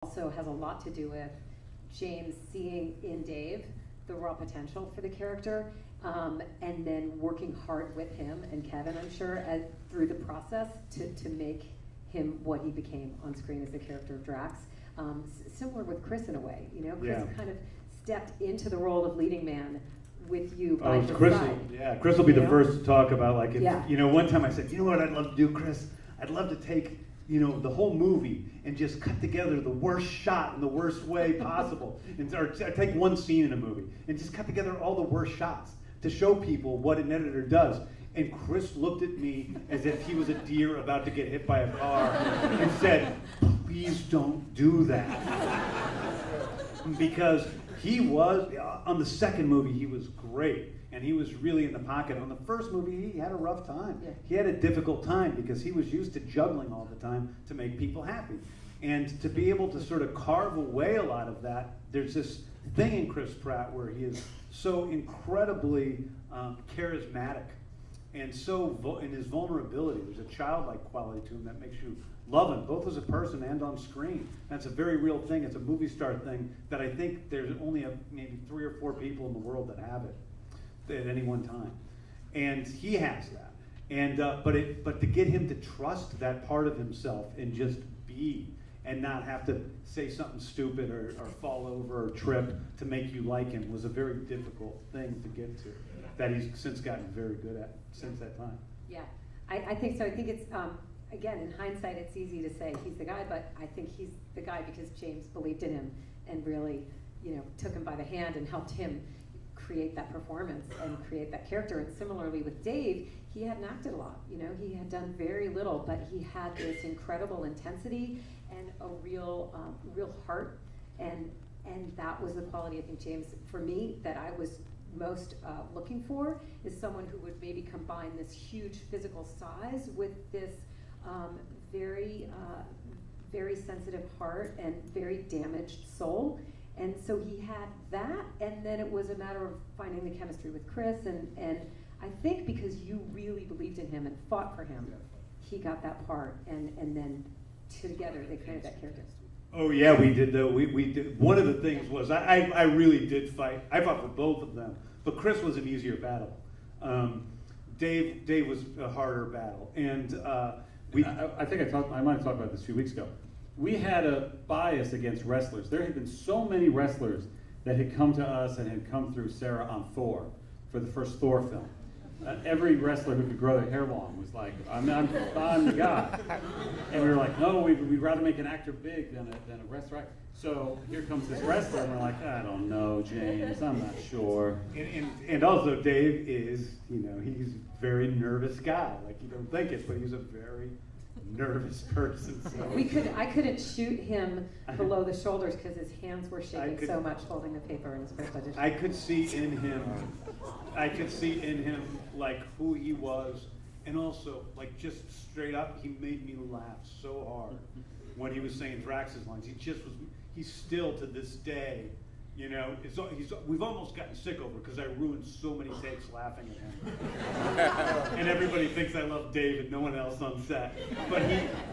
also has a lot to do with James seeing in Dave the raw potential for the character, and then working hard with him and Kevin, I'm sure, through the process to make him what he became on screen as the character of Drax. Similar with Chris in a way, Chris kind of stepped into the role of leading man with you by his side. Chris will be the first to talk about, like, one time I said, what I'd love to do, Chris? I'd love to take, the whole movie and just cut together the worst shot in the worst way possible. Or take one scene in a movie and just cut together all the worst shots to show people what an editor does. And Chris looked at me as if he was a deer about to get hit by a car and said, please don't do that. Because he was, on the second movie, he was great. And he was really in the pocket. On the first movie, he had a rough time. Yeah. He had a difficult time because he was used to juggling all the time to make people happy. And to be able to sort of carve away a lot of that, there's this thing in Chris Pratt where he is so incredibly charismatic and so in his vulnerability. There's a childlike quality to him that makes you love him, both as a person and on screen. That's a very real thing. It's a movie star thing that I think there's only maybe 3 or 4 people in the world that have it at any one time, and he has that. And but to get him to trust that part of himself and just be, and not have to say something stupid or fall over or trip to make you like him was a very difficult thing to get to. That he's since gotten very good at since that time. Yeah, I think so. I think it's again, in hindsight, it's easy to say he's the guy, but I think he's the guy because James believed in him and really, took him by the hand and helped him create that performance and create that character. And similarly with Dave, he hadn't acted a lot. He had done very little, but he had this incredible intensity and a real heart. And that was the quality, I think, James, for me, that I was most looking for, is someone who would maybe combine this huge physical size with this very sensitive heart and very damaged soul. And so he had that, and then it was a matter of finding the chemistry with Chris, and I think because you really believed in him and fought for him, he got that part, and then together they created that character. Oh yeah, we did though. We did. One of the things was I really did fight. I fought for both of them, but Chris was an easier battle. Dave was a harder battle, and I think I might have talked about this a few weeks ago. We had a bias against wrestlers. There had been so many wrestlers that had come to us and had come through Sarah on Thor for the first Thor film. Every wrestler who could grow their hair long was like, I'm the guy. And we were like, no, we'd rather make an actor big than a wrestler. So here comes this wrestler, and we're like, I don't know, James, I'm not sure. And also Dave is, he's a very nervous guy. Like, you don't think it, but he's a very nervous person. So. I couldn't shoot him below the shoulders because his hands were shaking so much holding the paper in his first audition. I could see in him like who he was, and also like just straight up, he made me laugh so hard when he was saying Drax's lines. He's still to this day. We've almost gotten sick over it because I ruined so many takes laughing at him. And everybody thinks I love Dave and no one else on set. But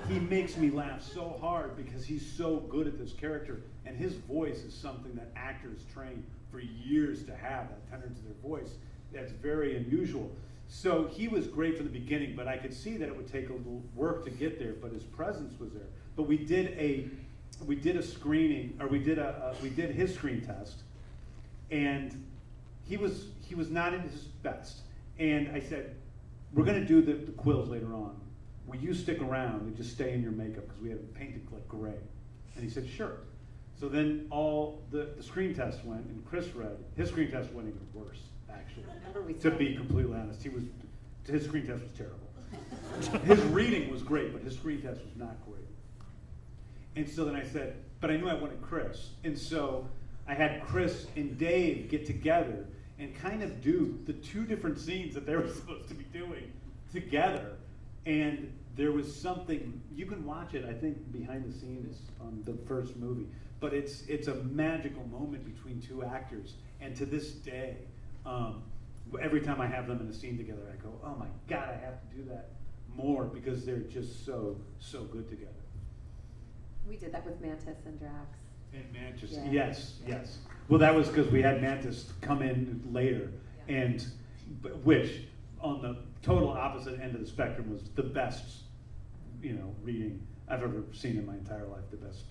he makes me laugh so hard because he's so good at this character. And his voice is something that actors train for years to have, that tenor to their voice. That's very unusual. So he was great from the beginning, but I could see that it would take a little work to get there, but his presence was there. But we did a screening, or we did his screen test, and he was not in his best. And I said, we're going to do the quills later on. Will you stick around and just stay in your makeup because we have it painted like gray? And he said, sure. So then all the screen test went, and Chris read. His screen test went even worse, actually. To be completely honest, his screen test was terrible. His reading was great, but his screen test was not great. And so then I said, but I knew I wanted Chris. And so I had Chris and Dave get together and kind of do the 2 different scenes that they were supposed to be doing together. And there was something, you can watch it, I think, behind the scenes on the first movie. But it's a magical moment between 2 actors. And to this day, every time I have them in a scene together, I go, oh my God, I have to do that more because they're just so good together. We did that with Mantis and Drax. And Mantis, Yeah. yes. Well, that was because we had Mantis come in later, Yeah. and which, on the total opposite end of the spectrum, was the best, reading I've ever seen in my entire life. The best,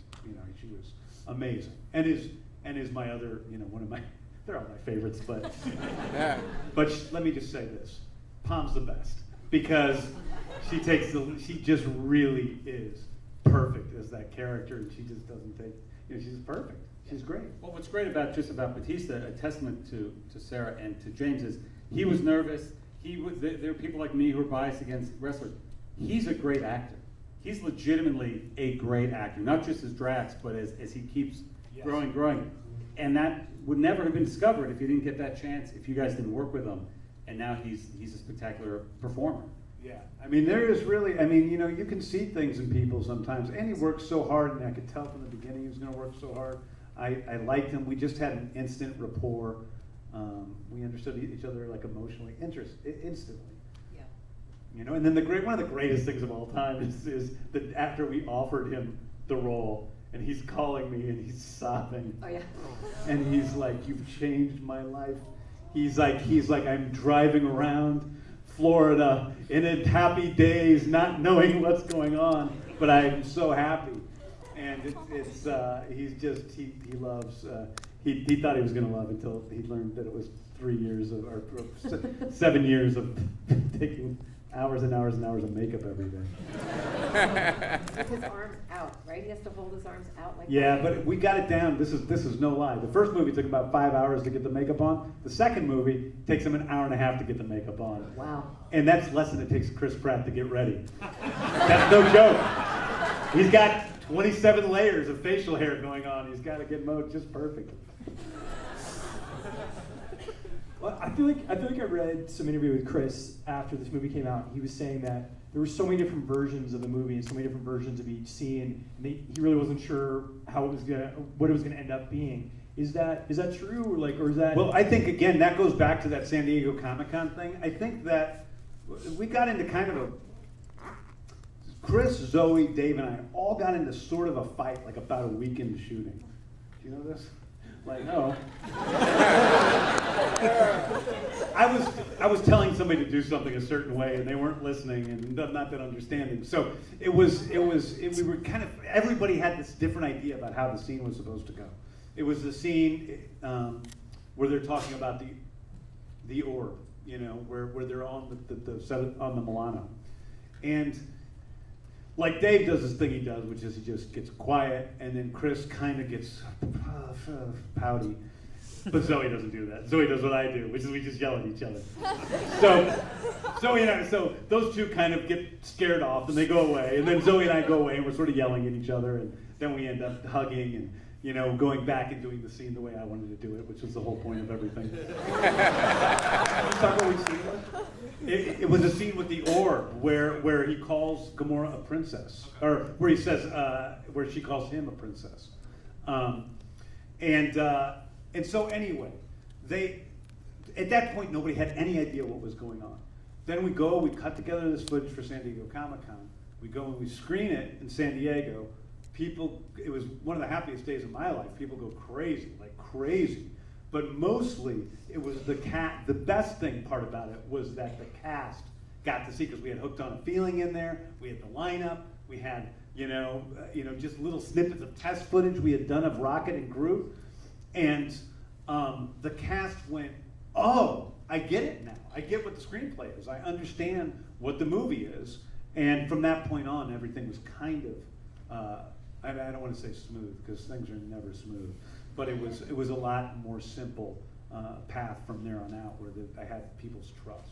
she was amazing, and is my other, one of my, they're all my favorites, but let me just say this, Pom's the best, because she just really is perfect as that character, and she just doesn't take, she's just perfect. She's great. Well, what's great about Bautista, a testament to Sarah and to James, is he was nervous. There are people like me who are biased against wrestlers. He's a great actor. He's legitimately a great actor, not just as Drax, but as he keeps growing. And that would never have been discovered if he didn't get that chance, if you guys didn't work with him. And now he's a spectacular performer. Yeah, I mean, there is really, you can see things in people sometimes. And he works so hard, and I could tell from the beginning he was going to work so hard. I liked him. We just had an instant rapport. We understood each other like emotionally, instantly. Yeah. And then one of the greatest things of all time is that after we offered him the role, and he's calling me and he's sobbing. Oh yeah. And he's like, "You've changed my life." He's like, "I'm driving around Florida in a happy days, not knowing what's going on, but I'm so happy." And he loves. He thought he was going to love until he learned that it was 3 years or 7 years of taking hours and hours and hours of makeup every day. With his arms out, right? He has to hold his arms out like Yeah, that. but we got it down. This is no lie. The first movie took about 5 hours to get the makeup on. The second movie takes him an hour and a half to get the makeup on. Wow. And that's less than it takes Chris Pratt to get ready. That's no joke. He's got 27 layers of facial hair going on. He's got to get mowed just perfect. Well, I feel like I read some interview with Chris after this movie came out. He was saying that there were so many different versions of the movie and so many different versions of each scene. And he really wasn't sure what it was gonna end up being. Is that true, or is that? Well, I think again that goes back to that San Diego Comic-Con thing. I think that we got into kind of Chris, Zoe, Dave, and I all got into sort of a fight like about a week into shooting. Do you know this? Like, no. I was telling somebody to do something a certain way, and they weren't listening and not that understanding. So we were kind of, everybody had this different idea about how the scene was supposed to go. It was the scene where they're talking about the orb, where they're on the Milano, and like Dave does this thing he does, which is he just gets quiet, and then Chris kind of gets pouty. But Zoe doesn't do that. Zoe does what I do, which is we just yell at each other. So those two kind of get scared off, and they go away, and then Zoe and I go away, and we're sort of yelling at each other, and then we end up hugging and going back and doing the scene the way I wanted to do it, which was the whole point of everything. Talk about which scene it was a scene with the orb where he calls Gamora a princess, or where he says where she calls him a princess, and so anyway, at that point nobody had any idea what was going on. Then we cut together this footage for San Diego Comic-Con. We go and we screen it in San Diego. It was one of the happiest days of my life. People go crazy, like crazy. But mostly, it was the best part about it was that the cast got to see, because we had Hooked on a Feeling in there. We had the lineup. We had, just little snippets of test footage we had done of Rocket and Groot. And the cast went, "Oh, I get it now. I get what the screenplay is. I understand what the movie is." And from that point on, everything was kind of, I don't want to say smooth, because things are never smooth, but it was a lot more simple path from there on out, where I had people's trust.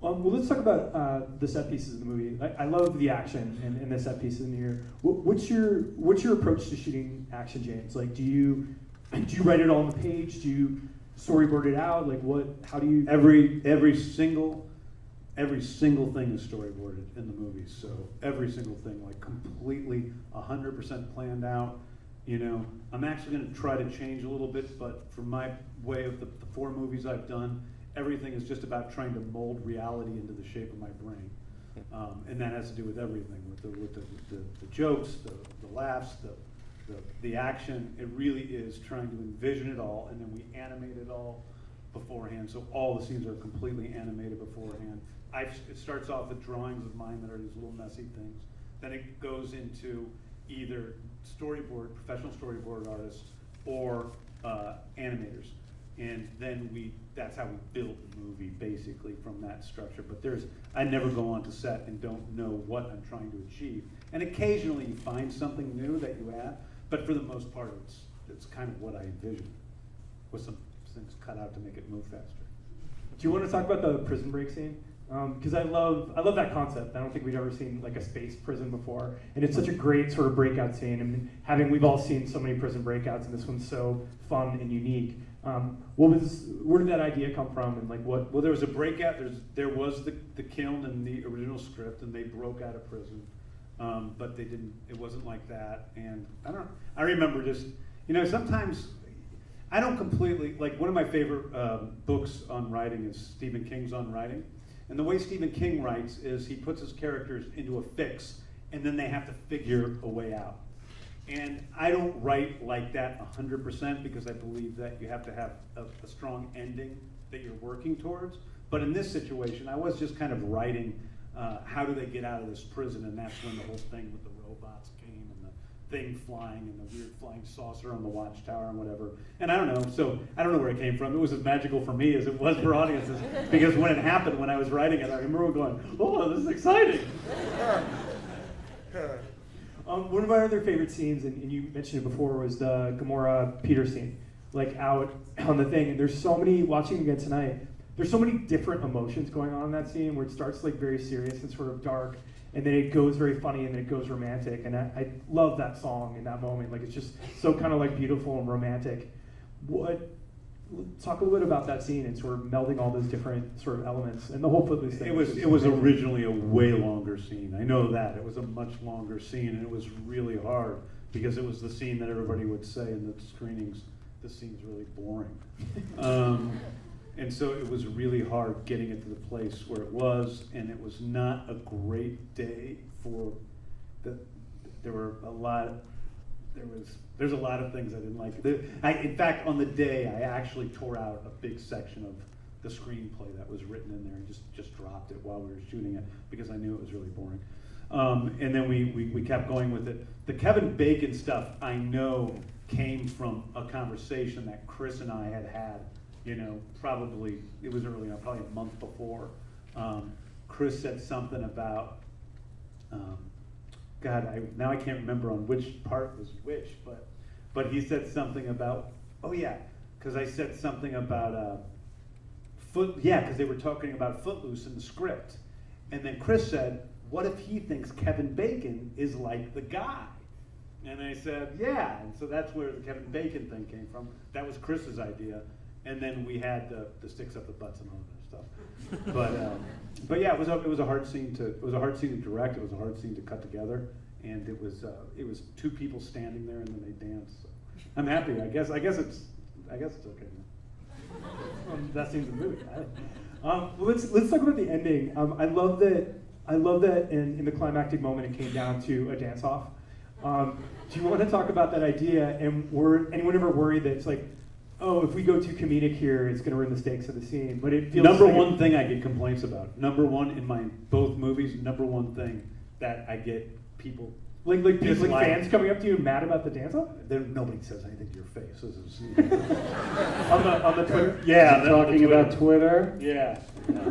Well, let's talk about the set pieces of the movie. I love the action and the set pieces in here. What's your approach to shooting action, James? Like, do you write it all on the page? Do you storyboard it out? Like, how do you? Every single thing is storyboarded in the movie. So every single thing, like completely 100% planned out. I'm actually going to try to change a little bit, but for my way of the 4 movies I've done, everything is just about trying to mold reality into the shape of my brain. And that has to do with everything, with the jokes, the laughs, the action. It really is trying to envision it all, and then we animate it all beforehand. So all the scenes are completely animated beforehand. It starts off with drawings of mine that are these little messy things. Then it goes into either professional storyboard artists, or animators. And then that's how we build the movie, basically, from that structure. But I never go onto set and don't know what I'm trying to achieve. And occasionally you find something new that you add, but for the most part, it's kind of what I envision, with some things cut out to make it move faster. Do you want to talk about the prison break scene? Because I love that concept. I don't think we've ever seen like a space prison before, and it's such a great sort of breakout scene. I mean, we've all seen so many prison breakouts, and this one's so fun and unique. Where did that idea come from, and like what? Well, there was a breakout. There was the kiln in the original script, and they broke out of prison, but they didn't. It wasn't like that. And I remember just, sometimes I don't completely like. One of my favorite books on writing is Stephen King's On Writing. And the way Stephen King writes is he puts his characters into a fix, and then they have to figure a way out. And I don't write like that 100%, because I believe that you have to have a strong ending that you're working towards. But in this situation, I was just kind of writing how do they get out of this prison, and that's when the whole thing with the robots came, and the thing flying, and the weird flying saucer on the watchtower and whatever. And I don't know, so I don't know where it came from. It was as magical for me as it was for audiences, because when it happened, when I was writing it, I remember going, oh, this is exciting. One of my other favorite scenes, and you mentioned it before, was the Gamora Peter scene, like out on the thing. And there's so many, watching again tonight, there's so many different emotions going on in that scene, where it starts like very serious and sort of dark, and then it goes very funny, and then it goes romantic. And I love that song in that moment. Like, it's just so kind of like beautiful and romantic. Talk a little bit about that scene and sort of melding all those different sort of elements and the whole Footloose thing. It was originally a way longer scene. I know that. It was a much longer scene, and it was really hard, because it was the scene that everybody would say in the screenings, this scene's really boring. And so it was really hard getting it to the place where it was, and it was not a great day for there's a lot of things I didn't like. In fact, on the day, I actually tore out a big section of the screenplay that was written in there, and just dropped it while we were shooting it, because I knew it was really boring. And then we kept going with it. The Kevin Bacon stuff, I know, came from a conversation that Chris and I had, probably, it was early on, probably a month before. Chris said something about, now I can't remember on which part was which, but he said something about, because I said something about because they were talking about Footloose in the script. And then Chris said, what if he thinks Kevin Bacon is like the guy? And I said, yeah, and so that's where the Kevin Bacon thing came from. That was Chris's idea. And then we had the sticks up the butts and all that stuff. But yeah, it was a hard scene to direct. It was a hard scene to cut together, and it was two people standing there, and then they danced. So I'm happy. I guess it's okay. That seems the movie. Let's talk about the ending. I love that in the climactic moment it came down to a dance off. Do you want to talk about that idea? And were anyone ever worried that it's like, oh, if we go too comedic here, it's going to ruin the stakes of the scene? But it feels number one thing I get complaints about. Number one in my both movies. Number one thing that I get people like fans coming up to you mad about the dance off. Nobody says anything to your face. on the Twitter. Yeah, talking about Twitter. Yeah.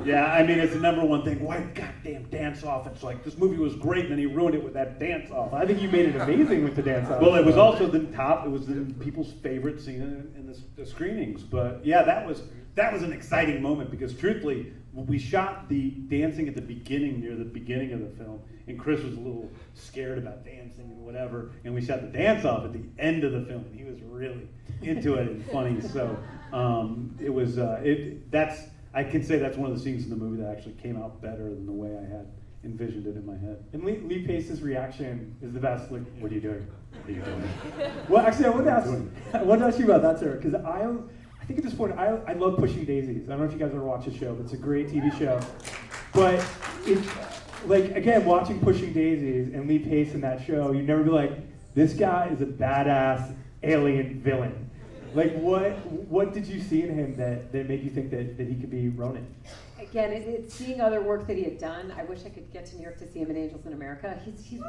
Yeah, I mean, it's the number one thing. Why goddamn dance off? It's like, this movie was great, and then he ruined it with that dance off. I think you made it amazing with the dance off. Well, it was also it was people's favorite scene in the screenings. But yeah, that was an exciting moment, because truthfully, we shot the dancing at the beginning, near the beginning of the film, and Chris was a little scared about dancing and whatever, and we shot the dance off at the end of the film, and he was really into it and funny. So I can say that's one of the scenes in the movie that actually came out better than the way I had envisioned it in my head. And Lee Pace's reaction is the best. Like, what are you doing? What are you doing? Well, actually, I wanted to ask you about that, Sarah, because I think at this point, I love Pushing Daisies. I don't know if you guys ever watched the show, but it's a great TV show. But like, again, watching Pushing Daisies and Lee Pace in that show, you'd never be like, this guy is a badass alien villain. Like, what did you see in him that made you think that he could be Ronan? Again, it's seeing other work that he had done. I wish I could get to New York to see him in Angels in America. He's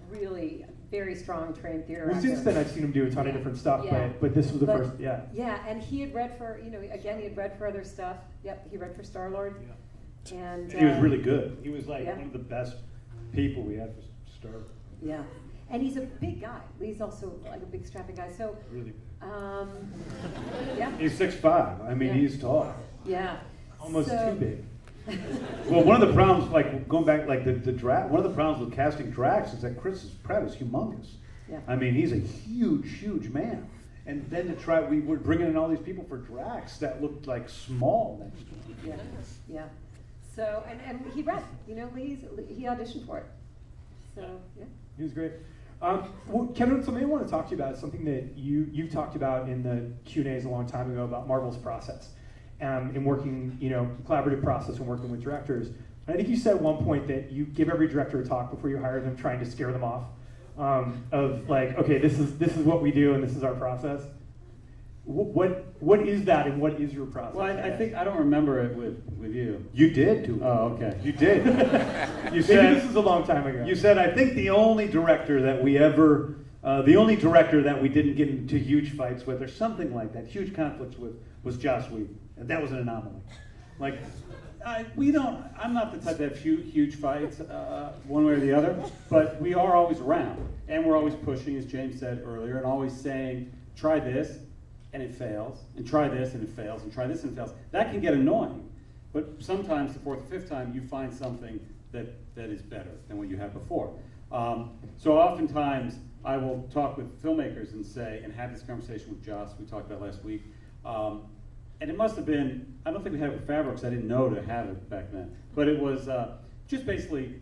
really very strong trained theater Well, actor. since then, I've seen him do a ton of different stuff, Yeah. but this was the But- first, yeah. Yeah, and he had read for, again, he had read for other stuff. Yep, he read for Star-Lord. Yeah. And He was really good. He was like Yeah. one of the best people we had for Star. Yeah, and he's a big guy. Lee's also like a big strapping guy. So, Really. Yeah, He's 6'5". I mean, Yeah. he's tall. yeah. Almost So- too big. Well, one of the problems, like going back, like the Drax, one of the problems with casting Drax is that Pratt is humongous. Yeah. I mean, he's a huge man. And then we were bringing in all these people for Drax that looked like small next to him. Yeah, yeah. So, and he read, he auditioned for it. So, yeah. He was great. Well, Kevin, something I want to talk to you about is something that you've talked about in the Q&As a long time ago about Marvel's process, in working, collaborative process when working with directors. And I think you said at one point that you give every director a talk before you hire them, trying to scare them off, of like, okay, this is what we do and this is our process. What is that and what is your process? Well, I think, I don't remember it with you. You did, too. Oh, okay. You did. Maybe this is a long time ago. You said, I think the only director that we didn't get into huge fights with, or something like that, huge conflicts with, was Joss Whedon. And that was an anomaly. Like, I'm not the type to have huge fights one way or the other, but we are always around. And we're always pushing, as James said earlier, and always saying, try this, and it fails, and try this, and it fails, and try this, and it fails. That can get annoying. But sometimes, the fourth or fifth time, you find something that is better than what you had before. So oftentimes, I will talk with filmmakers and say, and have this conversation with Joss, we talked about last week, and it must have been, I don't think we had it with Favreau because I didn't know to have it back then, but it was just basically,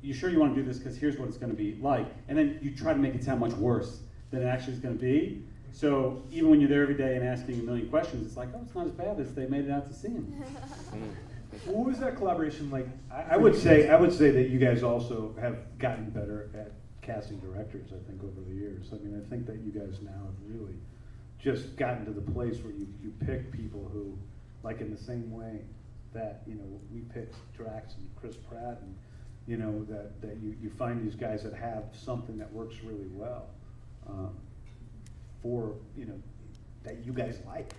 you sure you want to do this because here's what it's going to be like, and then you try to make it sound much worse than it actually is going to be. So even when you're there every day and asking a million questions, it's like, oh, it's not as bad as they made it out to seem. What was that collaboration like? I would say that you guys also have gotten better at casting directors, I think, over the years. I mean, I think that you guys now have really just gotten to the place where you pick people who, like in the same way that, we picked Drax and Chris Pratt, and, that you find these guys that have something that works really well for, that you guys like,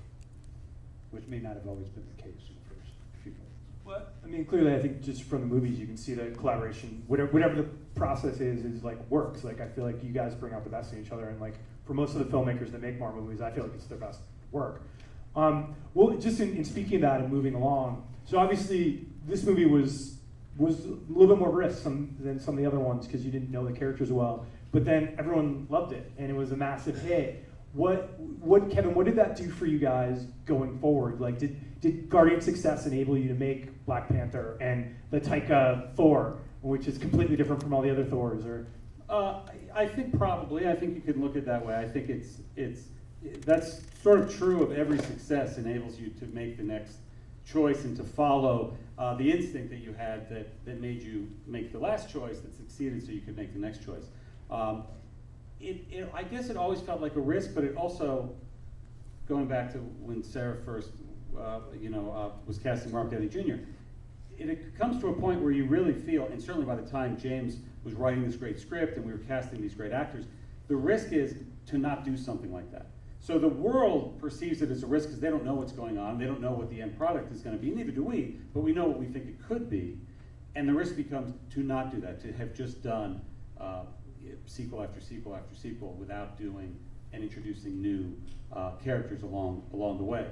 which may not have always been the case in the first few movies. Well, I mean, clearly, I think just from the movies, you can see that collaboration, whatever the process is like works. Like, I feel like you guys bring out the best in each other, and like for most of the filmmakers that make Marvel movies, I feel like it's their best work. Well, just in speaking of that and moving along, so obviously this movie was a little bit more risk than some of the other ones because you didn't know the characters well. But then everyone loved it, and it was a massive hit. Kevin, what did that do for you guys going forward? Like, did Guardian's success enable you to make Black Panther and the Taika Thor, which is completely different from all the other Thors? Or I think probably. I think you could look at it that way. I think that's sort of true of every success enables you to make the next choice and to follow the instinct that you had that made you make the last choice that succeeded so you could make the next choice. I guess it always felt like a risk, but it also, going back to when Sarah first was casting Robert Downey Jr., it comes to a point where you really feel, and certainly by the time James was writing this great script and we were casting these great actors, the risk is to not do something like that. So the world perceives it as a risk because they don't know what's going on, they don't know what the end product is going to be, neither do we, but we know what we think it could be, and the risk becomes to not do that, to have just done sequel after sequel after sequel without doing and introducing new characters along the way.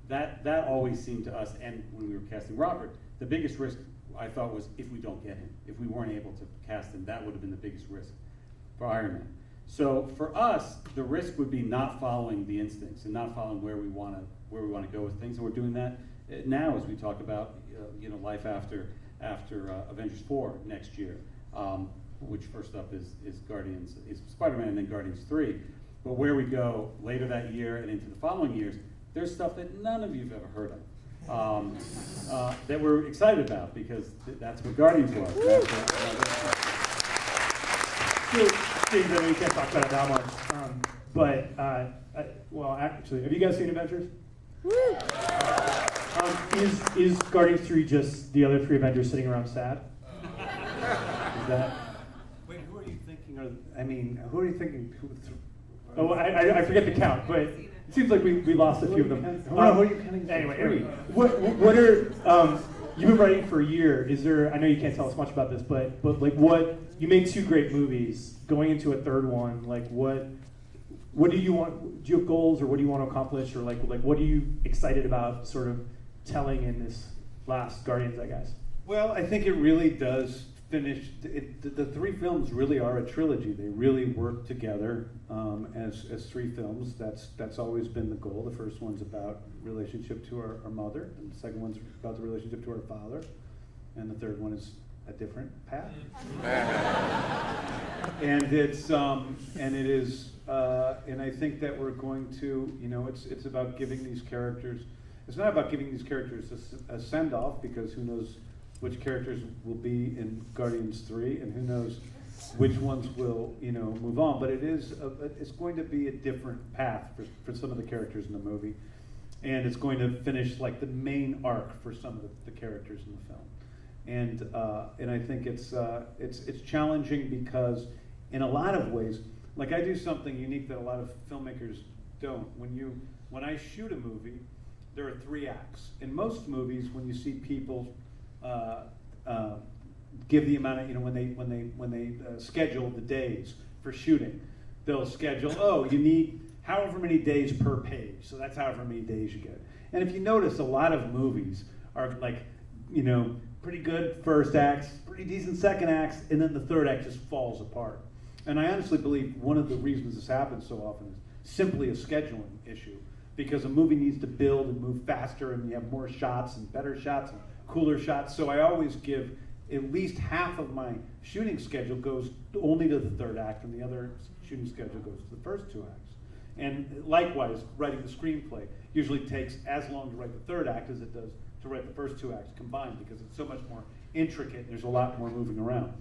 That always seemed to us, and when we were casting Robert, the biggest risk I thought was if we don't get him, if we weren't able to cast him, that would have been the biggest risk for Iron Man. So for us, the risk would be not following the instincts and not following where we want to go with things, and we're doing that now as we talk about life after Avengers 4 next year. Which first up is Spider-Man and then Guardians 3. But where we go later that year and into the following years, there's stuff that none of you have ever heard of. that we're excited about, because that's what Guardians was. James, I know you can't talk about it that much, well, actually, have you guys seen Avengers? Is Guardians 3 just the other three Avengers sitting around sad? Is that? Wait, who are you thinking? Who are you thinking? Oh, I forget the count, but it seems like we lost a few of them. Who are you counting? Anyway, what are you've been writing for a year? Is there? I know you can't tell us much about this, but like what you made two great movies. Going into a third one, like what do you want? Do you have goals, or what do you want to accomplish, or like what are you excited about, sort of telling in this last Guardians, I guess? Well, I think it really does finish. The three films really are a trilogy. They really work together as three films. That's always been the goal. The first one's about relationship to our mother, and the second one's about the relationship to our father, and the third one is a different path. And I think that we're going to, it's about giving these characters. It's not about giving these characters a send-off, because who knows which characters will be in Guardians 3, and who knows which ones will, move on. But it's going to be a different path for some of the characters in the movie, and it's going to finish like the main arc for some of the characters in the film. And I think it's challenging, because in a lot of ways, like I do something unique that a lot of filmmakers don't. When I shoot a movie, there are 3 acts. In most movies, when you see people give the amount of, when they schedule the days for shooting, they'll schedule, you need however many days per page, so that's however many days you get. And if you notice, a lot of movies are like, pretty good first acts, pretty decent second acts, and then the third act just falls apart. And I honestly believe one of the reasons this happens so often is simply a scheduling issue, because a movie needs to build and move faster, and you have more shots and better shots and cooler shots. So I always give at least half of my shooting schedule goes only to the third act, and the other shooting schedule goes to the first 2 acts. And likewise, writing the screenplay usually takes as long to write the third act as it does to write the first 2 acts combined, because it's so much more intricate and there's a lot more moving around.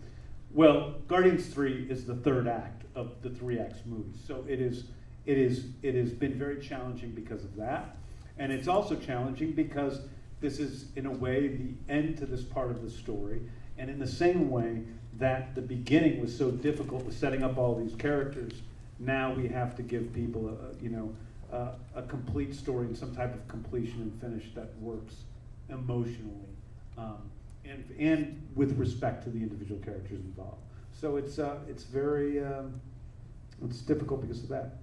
Well, Guardians 3 is the third act of the 3 acts movie. So it has been very challenging because of that. And it's also challenging because this is, in a way, the end to this part of the story. And in the same way that the beginning was so difficult with setting up all these characters, now we have to give people a complete story and some type of completion and finish that works emotionally, and with respect to the individual characters involved. So it's very it's difficult because of that.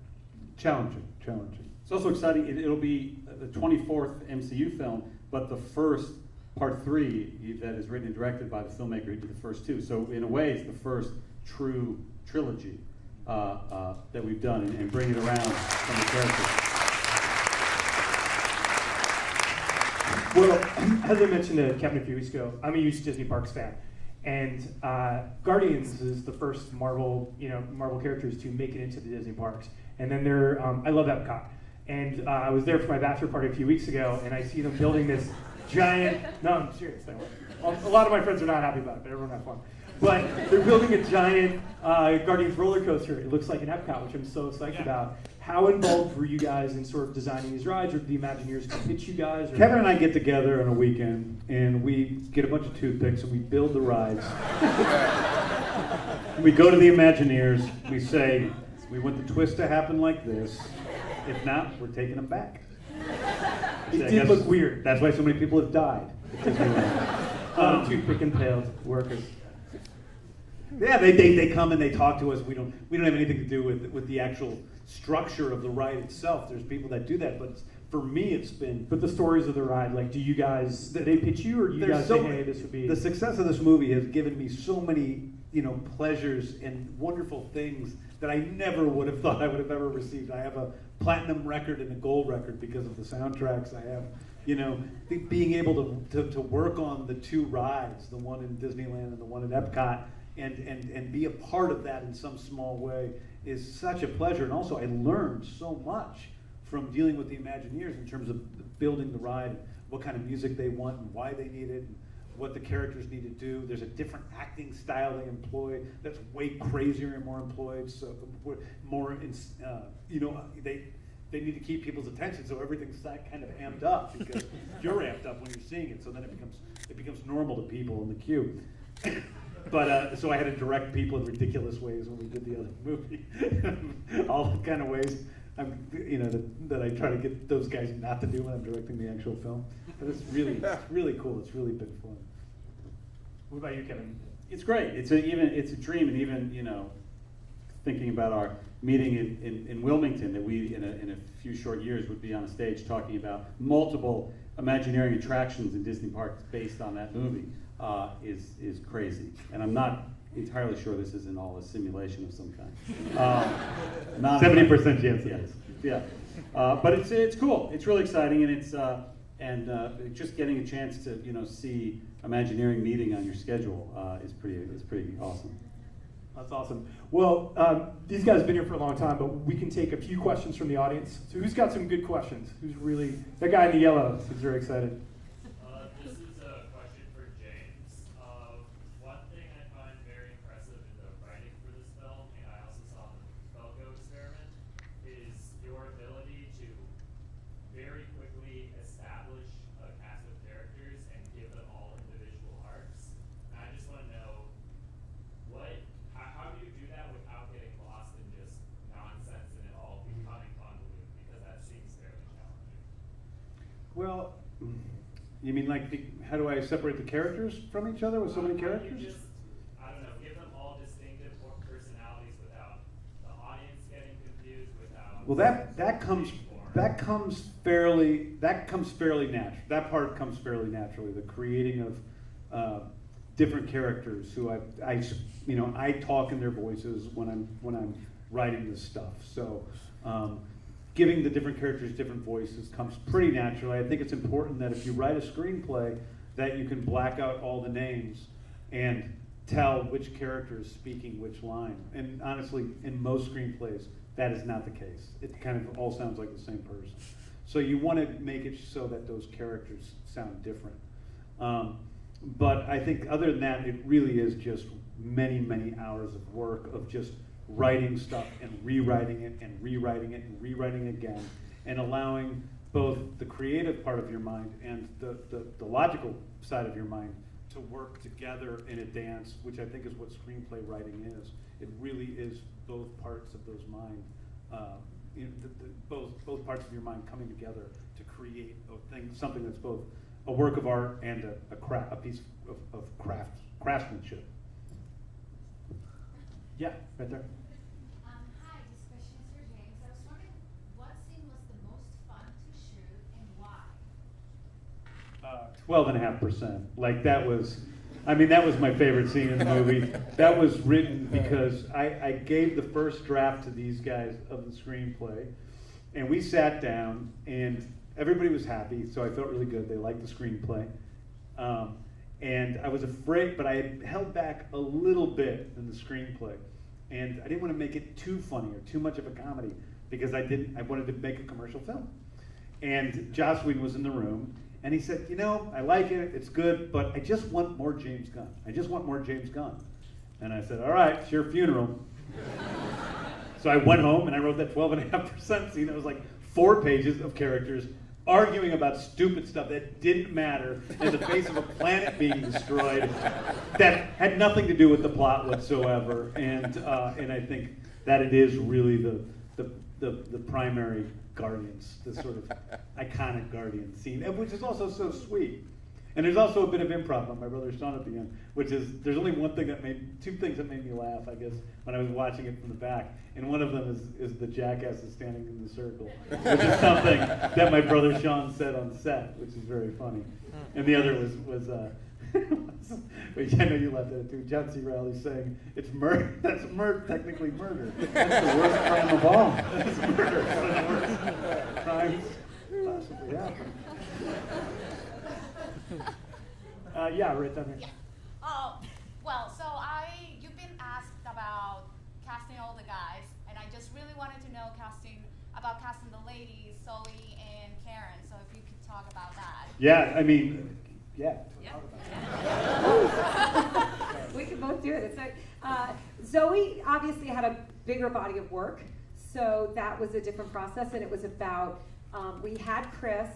Challenging. It's also exciting. It'll be the 24th MCU film, but the first part 3 that is written and directed by the filmmaker who did the first 2. So in a way, it's the first true trilogy that we've done, and bring it around from the characters. Well, as I mentioned to Kevin a few weeks ago, I'm a huge Disney Parks fan, and Guardians is the first Marvel characters to make it into the Disney Parks. And then I love Epcot, and I was there for my bachelor party a few weeks ago, and I see them building this giant. No, I'm serious. A lot of my friends are not happy about it, but everyone had fun. But they're building a giant Guardians roller coaster. It looks like an Epcot, which I'm so psyched about. How involved were you guys in sort of designing these rides, or did the Imagineers come pitch you guys? Or? Kevin and I get together on a weekend, and we get a bunch of toothpicks, and we build the rides. We go to the Imagineers, we say, we want the twist to happen like this. If not, we're taking them back. It did look weird. That's why so many people have died. Toothpick impaled workers. Yeah, they come and they talk to us. We don't have anything to do with the actual structure of the ride itself. There's people that do that, but for me, it's been. But the stories of the ride, like, do you guys? They pitch you, or do you guys say, hey, this would be? The success of this movie has given me so many, pleasures and wonderful things that I never would have thought I would have ever received. I have a platinum record and a gold record because of the soundtracks. I have, being able to work on the 2 rides, the one in Disneyland and the one at Epcot, and be a part of that in some small way is such a pleasure. And also, I learned so much from dealing with the Imagineers in terms of building the ride, what kind of music they want and why they need it, and what the characters need to do. There's a different acting style they employ that's way crazier and more employed. So they need to keep people's attention, so everything's that kind of amped up because you're amped up when you're seeing it. So then it becomes normal to people in the queue. But so I had to direct people in ridiculous ways when we did the other movie. All the kind of ways that I try to get those guys not to do when I'm directing the actual film. But it's really cool. It's really been fun. What about you, Kevin? It's great. It's a dream, and even thinking about our meeting in Wilmington, that we in a few short years would be on a stage talking about multiple Imagineering attractions in Disney parks based on that movie is crazy. And I'm not entirely sure this isn't all a simulation of some kind. 70% chance. Yes. Yeah. But it's cool. It's really exciting, and it's just getting a chance to see Imagineering meeting on your schedule is pretty awesome. That's awesome. Well, these guys have been here for a long time, but we can take a few questions from the audience. So who's got some good questions? Who's really, that guy in the yellow is very excited. This is a question for James. One thing I find very impressive in the writing for this film, and I also saw in the Felgo experiment, is your ability to very quickly establish a cast of characters and give them all individual arcs. And I just want to know, how do you do that without getting lost in just nonsense and it all becoming convoluted? Because that seems fairly challenging. Well, you mean how do I separate the characters from each other with so many characters? You just, I don't know, give them all distinctive personalities without the audience getting confused, without. Well, that comes fairly natural. That part comes fairly naturally. The creating of different characters who I talk in their voices when I'm writing this stuff. So giving the different characters different voices comes pretty naturally. I think it's important that if you write a screenplay that you can black out all the names and tell which character is speaking which line. And honestly, in most screenplays, that is not the case. It kind of all sounds like the same person. So you want to make it so that those characters sound different. But I think other than that, it really is just many, many hours of work of just writing stuff and rewriting it and rewriting it and rewriting it again, and allowing both the creative part of your mind and the logical side of your mind to work together in a dance, which I think is what screenplay writing is. It really is both parts of those mind, both parts of your mind coming together to create something that's both a work of art and a piece of craftsmanship. Yeah, right there. Hi, this question is for James. I was wondering what scene was the most fun to shoot and why? 12.5%. Like that was my favorite scene in the movie. That was written because I gave the first draft to these guys of the screenplay, and we sat down and everybody was happy, so I felt really good. They liked the screenplay. And I was afraid, but I had held back a little bit in the screenplay. And I didn't want to make it too funny or too much of a comedy because I wanted to make a commercial film. And Joss Whedon was in the room, and he said, I like it, it's good, but I just want more James Gunn. I just want more James Gunn. And I said, all right, it's your funeral. So I went home and I wrote that 12.5% scene. It was like 4 pages of characters arguing about stupid stuff that didn't matter in the face of a planet being destroyed that had nothing to do with the plot whatsoever. And I think that it is really the primary Guardians, the sort of iconic Guardian scene, which is also so sweet. And there's also a bit of improv on my brother's son at the end, which is, there's only two things that made me laugh, I guess, when I was watching it from the back. And one of them is the jackasses standing in the circle, which is something that my brother Sean said on set, which is very funny. And the other was wait, I know you laughed at it too, John C. Reilly saying, it's murder, that's technically murder. That's the worst crime of all. That's murder, one of the worst crimes possibly happen. Yeah, right down there. Yeah. Well, so you've been asked about casting all the guys, and I just really wanted to know casting about about casting the ladies, Zoe and Karen. So if you could talk about that. Yeah, I mean, yeah. We can both do it. It's like, Zoe obviously had a bigger body of work, so that was a different process, and it was about, we had Chris,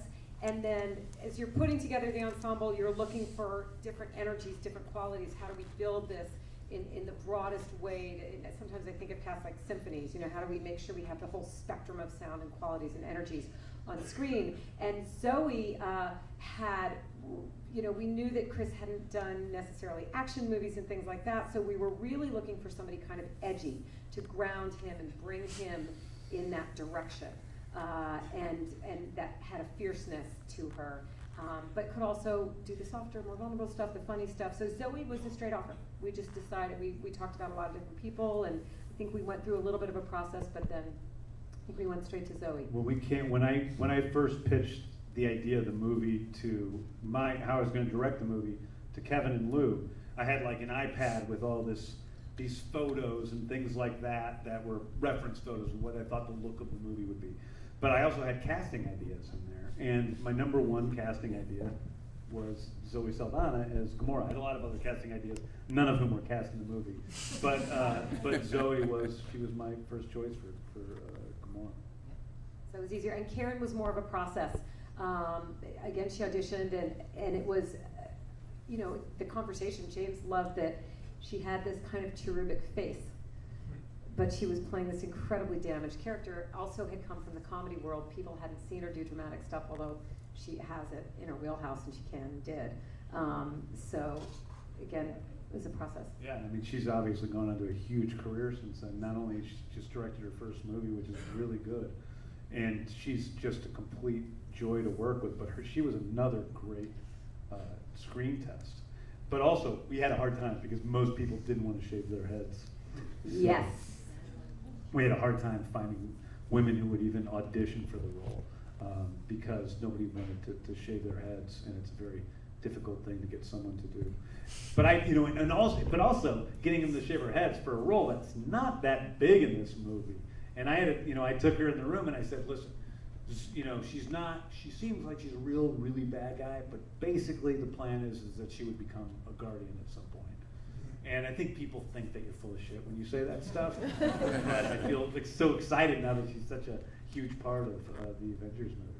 and then as you're putting together the ensemble, you're looking for different energies, different qualities. How do we build this in the broadest way? Sometimes I think of casts like symphonies, how do we make sure we have the whole spectrum of sound and qualities and energies on screen? And Zoe had, we knew that Chris hadn't done necessarily action movies and things like that, so we were really looking for somebody kind of edgy to ground him and bring him in that direction, and that had a fierceness to her, but could also do the softer, more vulnerable stuff, the funny stuff. So Zoe was a straight offer. We just decided, we talked about a lot of different people, and I think we went through a little bit of a process, but then I think we went straight to Zoe. Well, we can't, when I first pitched the idea of the movie to how I was going to direct the movie to Kevin and Lou, I had like an iPad with all these photos and things like that were reference photos of what I thought the look of the movie would be. But I also had casting ideas in there, and my number one casting idea was Zoe Saldana as Gamora. I had a lot of other casting ideas, none of whom were cast in the movie, but Zoe was my first choice for Gamora. So it was easier, and Karen was more of a process. Again, she auditioned, and it was, the conversation. James loved that she had this kind of cherubic face, but she was playing this incredibly damaged character. Also had come from the comedy world. People hadn't seen her do dramatic stuff, although she has it in her wheelhouse, and she can and did. So again, it was a process. Yeah, I mean, she's obviously gone on to a huge career since then. Not only has she just directed her first movie, which is really good, and she's just a complete joy to work with, but she was another great screen test. But also, we had a hard time because most people didn't want to shave their heads. Yes. We had a hard time finding women who would even audition for the role because nobody wanted to shave their heads, and it's a very difficult thing to get someone to do. But also getting them to shave their heads for a role that's not that big in this movie. And I took her in the room and I said, listen, she seems like she's a really bad guy, but basically the plan is that she would become a Guardian at some point. And I think people think that you're full of shit when you say that stuff. But I feel so excited now that she's such a huge part of the Avengers movie.